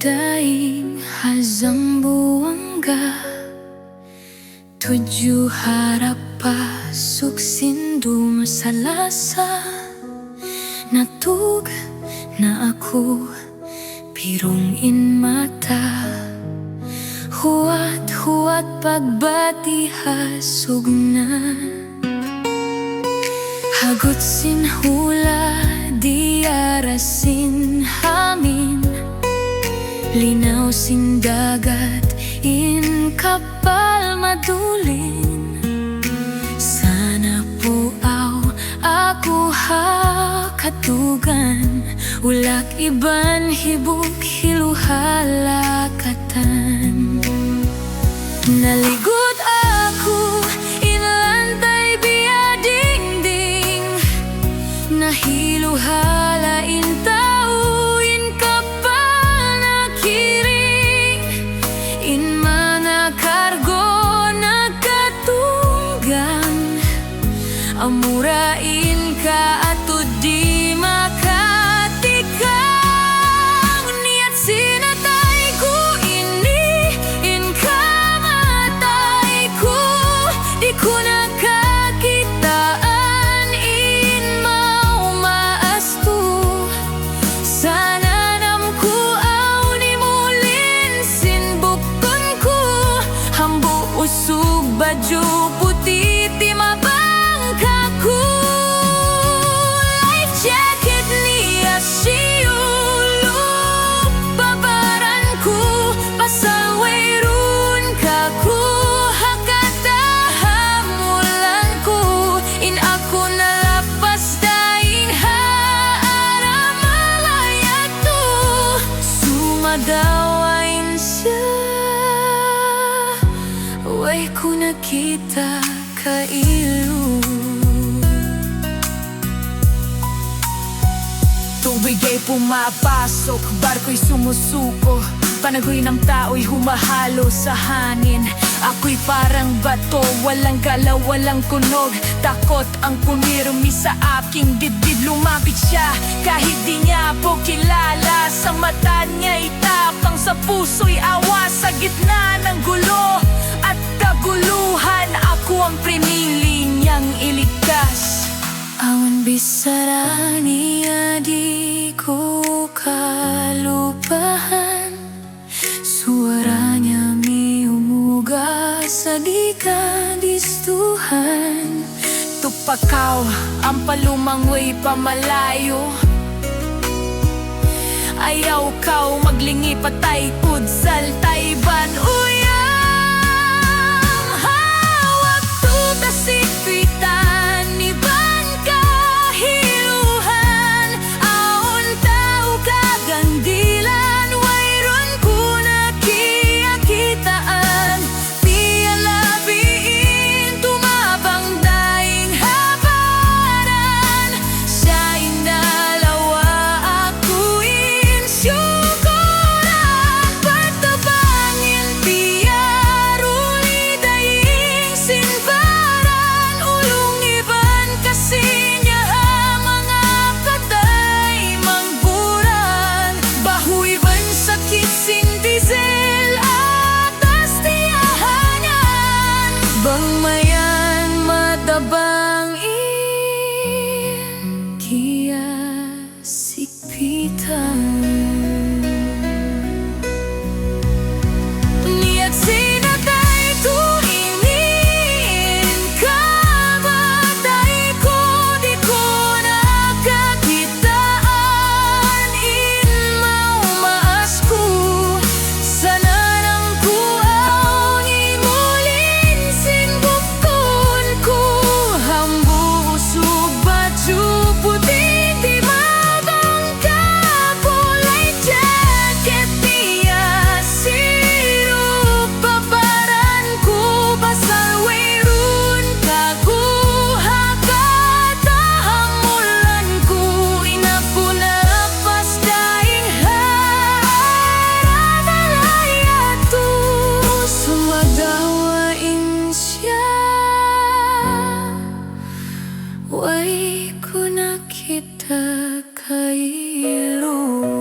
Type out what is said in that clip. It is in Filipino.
daing hazang buangga, tujuh harap pasuk sindu masalasa, natug na ako pirungin mata, huwat pagbati hasugna, hagot sinhula di arasin hamin, linaw sin dagat in kapal madulin. Sana po ako hakatugan, ulak iban hibuk hiluhalakatan. Naligot ako inlantay biadingding, nahiluhalain tauin kapal na kiring, in mga kargo nagkatunggan, amurain ka ato di makatikang. Niat sinatay ko ini, in kamatay ko, di ko nakakitaan, in maumaas ko. Sana namku aw ni mulin sinbukton ko, hambu usog baju puti ti mabang kaku. Life jacket niya siyulo babaran ko, pasal wayrun kaku, hakatahamulan ko, in ako nalapas daing haaramalaya to, sumadawain siya, way ko nakita kailo. Tubig ay pumapasok, barko'y sumusuko, panagoy ng tao'y humahalo sa hangin. Ako'y parang bato, walang galaw, walang kunog, takot ang pumirmi sa aking dibdib. Lumapit siya kahit di niya po kilala, sa mata niya'y tapang, sa puso'y awa. Sa gitna ng gulo at kaguluhan, ako ang pinili niyang iligtas. Awan bisara niya di ko kalupahan, suara niya miumuga sa di kadistuhan. Tupakaw ang palumangway pamalayo, ayaw kaw maglingi patay kud saltayban. Uyang hawak to kasikritan, iban kahiluhan, aon tao kagandilan, wayron ko nakiyakitaan. Piyalabiin tumabang daing habaran, siya indalawa ako insyukura, patabangin piyaruli daing sinbaran, ulong iban kasi niya mga patay mangburan, bahuy ban sakit sin diesel atas tiyahanyan, bangmayan matabang in kia sikpitan. Niat sinatay ko inin, kamatay ko, di ko nakakitaan, in maumaas ko. Sana nang kuaw ni mulin sinbukton ko, hambu usog baju puti di mabang kapo. Light jacket niya sirup babaran ko, pasal wayrun kaku, hakatahamulan ko, inapo nalapas daing haaramalaya to, sumadawain siya, way ko nakita kailo.